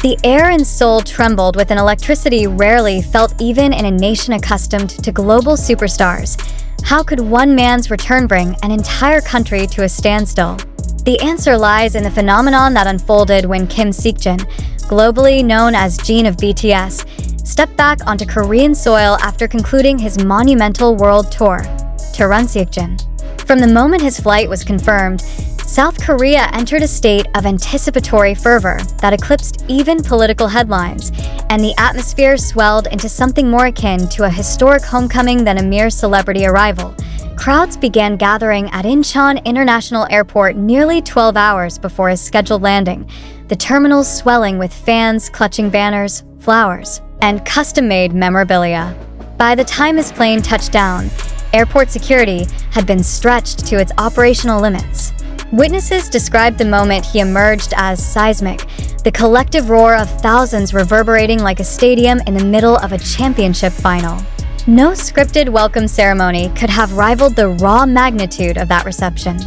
The air in Seoul trembled with an electricity rarely felt even in a nation accustomed to global superstars. How could one man's return bring an entire country to a standstill? The answer lies in the phenomenon that unfolded when Kim Seokjin, globally known as Jin of BTS, stepped back onto Korean soil after concluding his monumental world tour, TUR RUNSEOKJIN. From the moment his flight was confirmed, South Korea entered a state of anticipatory fervor that eclipsed even political headlines, and the atmosphere swelled into something more akin to a historic homecoming than a mere celebrity arrival. Crowds began gathering at Incheon International Airport nearly 12 hours before his scheduled landing, the terminals swelling with fans clutching banners, flowers, and custom-made memorabilia. By the time his plane touched down, airport security had been stretched to its operational limits. Witnesses described the moment he emerged as seismic, the collective roar of thousands reverberating like a stadium in the middle of a championship final. No scripted welcome ceremony could have rivaled the raw magnitude of that reception.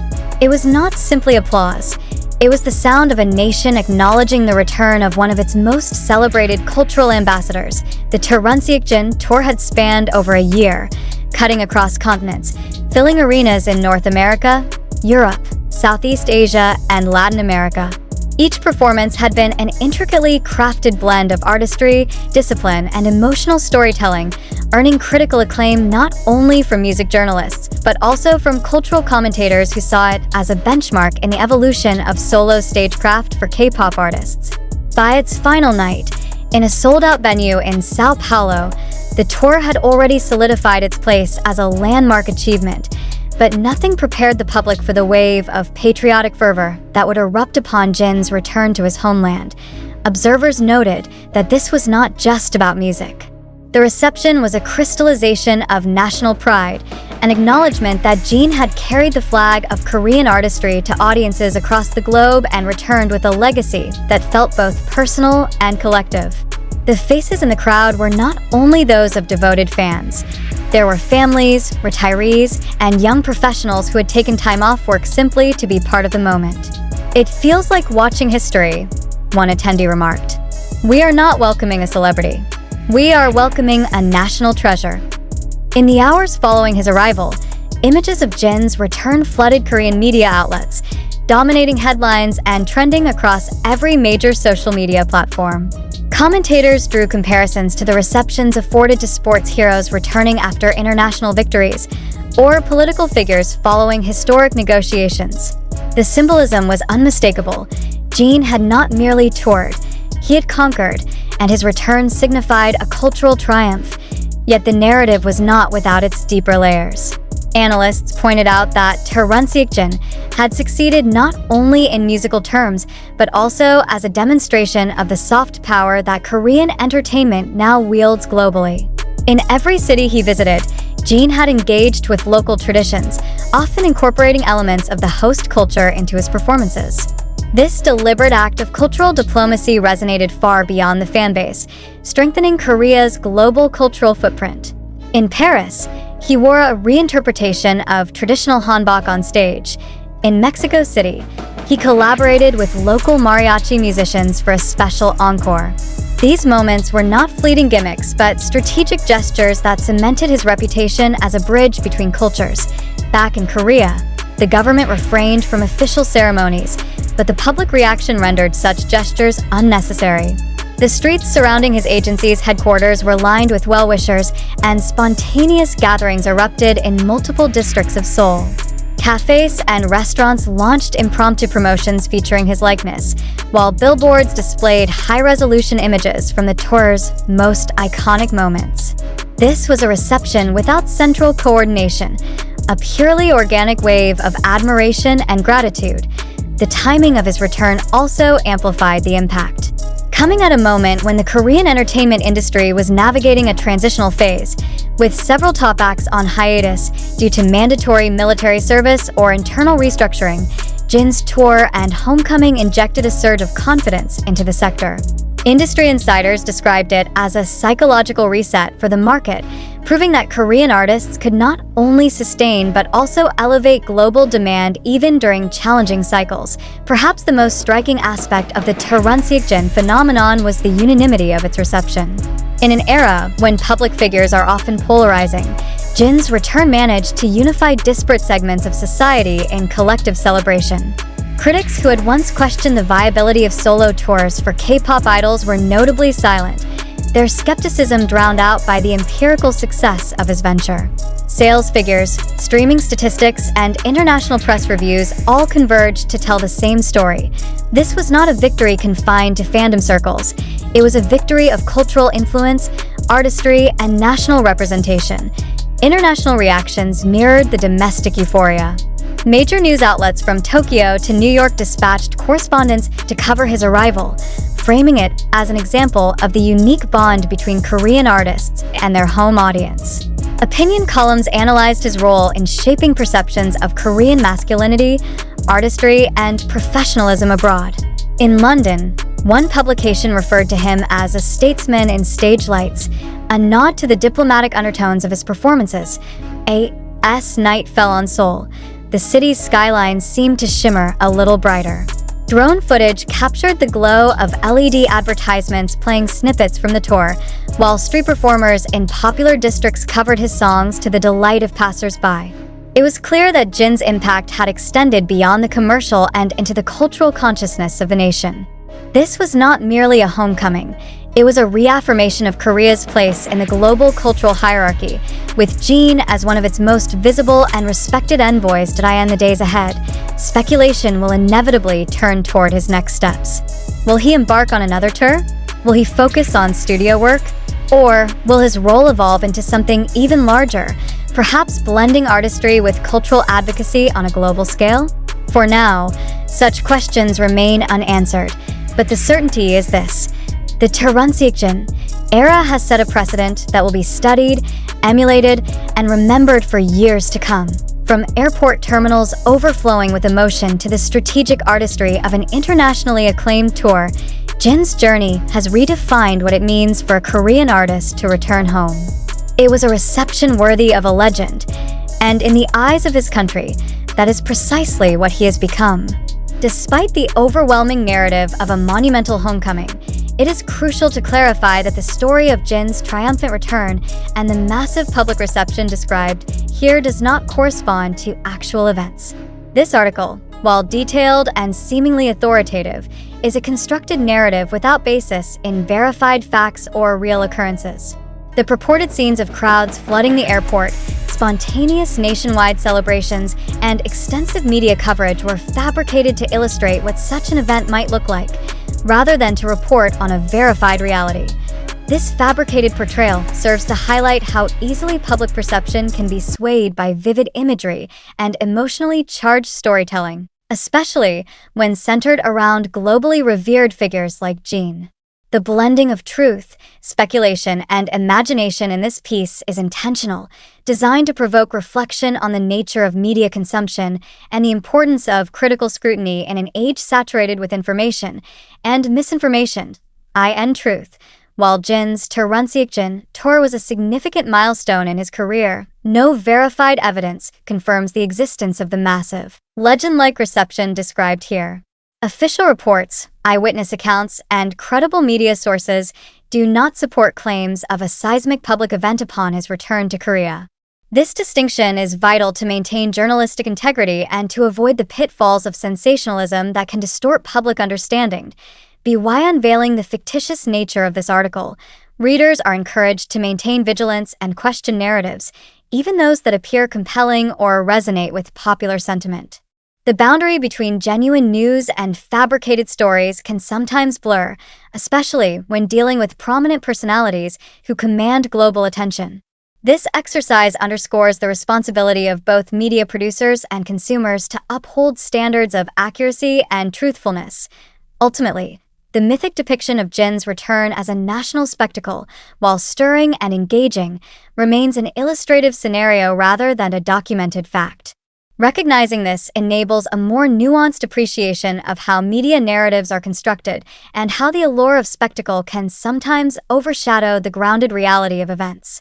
It was not simply applause. It was the sound of a nation acknowledging the return of one of its most celebrated cultural ambassadors. The TUR RUNSEOKJIN tour had spanned over a year, cutting across continents, filling arenas in North America, Europe, Southeast Asia, and Latin America. Each performance had been an intricately crafted blend of artistry, discipline, and emotional storytelling, earning critical acclaim not only from music journalists, but also from cultural commentators who saw it as a benchmark in the evolution of solo stagecraft for K-pop artists. By its final night, in a sold-out venue in Sao Paulo, the tour had already solidified its place as a landmark achievement, but nothing prepared the public for the wave of patriotic fervor that would erupt upon Jin's return to his homeland. Observers noted that this was not just about music. The reception was a crystallization of national pride, an acknowledgement that Jin had carried the flag of Korean artistry to audiences across the globe and returned with a legacy that felt both personal and collective. The faces in the crowd were not only those of devoted fans. There were families, retirees, and young professionals who had taken time off work simply to be part of the moment. "It feels like watching history," one attendee remarked. "We are not welcoming a celebrity. We are welcoming a national treasure." In the hours following his arrival, images of Jin's return flooded Korean media outlets, dominating headlines and trending across every major social media platform. Commentators drew comparisons to the receptions afforded to sports heroes returning after international victories, or political figures following historic negotiations. The symbolism was unmistakable. Jin had not merely toured, he had conquered, and his return signified a cultural triumph. Yet the narrative was not without its deeper layers. Analysts pointed out that TUR RUNSEOKJIN had succeeded not only in musical terms, but also as a demonstration of the soft power that Korean entertainment now wields globally. In every city he visited, Jin had engaged with local traditions, often incorporating elements of the host culture into his performances. This deliberate act of cultural diplomacy resonated far beyond the fanbase, strengthening Korea's global cultural footprint. In Paris, he wore a reinterpretation of traditional hanbok on stage. In Mexico City, he collaborated with local mariachi musicians for a special encore. These moments were not fleeting gimmicks, but strategic gestures that cemented his reputation as a bridge between cultures. Back in Korea, the government refrained from official ceremonies, but the public reaction rendered such gestures unnecessary. The streets surrounding his agency's headquarters were lined with well-wishers, and spontaneous gatherings erupted in multiple districts of Seoul. Cafes and restaurants launched impromptu promotions featuring his likeness, while billboards displayed high-resolution images from the tour's most iconic moments. This was a reception without central coordination, a purely organic wave of admiration and gratitude. The timing of his return also amplified the impact. Coming at a moment when the Korean entertainment industry was navigating a transitional phase, with several top acts on hiatus due to mandatory military service or internal restructuring, Jin's tour and homecoming injected a surge of confidence into the sector. Industry insiders described it as a psychological reset for the market, proving that Korean artists could not only sustain but also elevate global demand even during challenging cycles. Perhaps the most striking aspect of the TUR RUNSEOKJIN phenomenon was the unanimity of its reception. In an era when public figures are often polarizing, Jin's return managed to unify disparate segments of society in collective celebration. Critics who had once questioned the viability of solo tours for K-pop idols were notably silent, their skepticism drowned out by the empirical success of his venture. Sales figures, streaming statistics, and international press reviews all converged to tell the same story. This was not a victory confined to fandom circles. It was a victory of cultural influence, artistry, and national representation. International reactions mirrored the domestic euphoria. Major news outlets from Tokyo to New York dispatched correspondents to cover his arrival, framing it as an example of the unique bond between Korean artists and their home audience. Opinion columns analyzed his role in shaping perceptions of Korean masculinity, artistry, and professionalism abroad. In London, one publication referred to him as a statesman in stage lights, a nod to the diplomatic undertones of his performances. A night fell on Seoul. The city's skyline seemed to shimmer a little brighter. Drone footage captured the glow of LED advertisements playing snippets from the tour, while street performers in popular districts covered his songs to the delight of passers-by. It was clear that Jin's impact had extended beyond the commercial and into the cultural consciousness of the nation. This was not merely a homecoming. It was a reaffirmation of Korea's place in the global cultural hierarchy, with Jin as one of its most visible and respected envoys to in the days ahead. Speculation will inevitably turn toward his next steps. Will he embark on another tour? Will he focus on studio work? Or will his role evolve into something even larger, perhaps blending artistry with cultural advocacy on a global scale? For now, such questions remain unanswered, but the certainty is this. The TUR RUNSEOKJIN era has set a precedent that will be studied, emulated, and remembered for years to come. From airport terminals overflowing with emotion to the strategic artistry of an internationally acclaimed tour, Jin's journey has redefined what it means for a Korean artist to return home. It was a reception worthy of a legend, and in the eyes of his country, that is precisely what he has become. Despite the overwhelming narrative of a monumental homecoming, it is crucial to clarify that the story of Jin's triumphant return and the massive public reception described here does not correspond to actual events. This article, while detailed and seemingly authoritative, is a constructed narrative without basis in verified facts or real occurrences. The purported scenes of crowds flooding the airport, spontaneous nationwide celebrations, and extensive media coverage were fabricated to illustrate what such an event might look like, rather than to report on a verified reality. This fabricated portrayal serves to highlight how easily public perception can be swayed by vivid imagery and emotionally charged storytelling, especially when centered around globally revered figures like Jin. The blending of truth, speculation, and imagination in this piece is intentional, designed to provoke reflection on the nature of media consumption and the importance of critical scrutiny in an age saturated with information and misinformation, truth. While Jin's TUR RUNSEOKJIN tour was a significant milestone in his career, no verified evidence confirms the existence of the massive, legend-like reception described here. Official reports, eyewitness accounts, and credible media sources do not support claims of a seismic public event upon his return to Korea. This distinction is vital to maintain journalistic integrity and to avoid the pitfalls of sensationalism that can distort public understanding. By unveiling the fictitious nature of this article, readers are encouraged to maintain vigilance and question narratives, even those that appear compelling or resonate with popular sentiment. The boundary between genuine news and fabricated stories can sometimes blur, especially when dealing with prominent personalities who command global attention. This exercise underscores the responsibility of both media producers and consumers to uphold standards of accuracy and truthfulness. Ultimately, the mythic depiction of Jin's return as a national spectacle, while stirring and engaging, remains an illustrative scenario rather than a documented fact. Recognizing this enables a more nuanced appreciation of how media narratives are constructed and how the allure of spectacle can sometimes overshadow the grounded reality of events.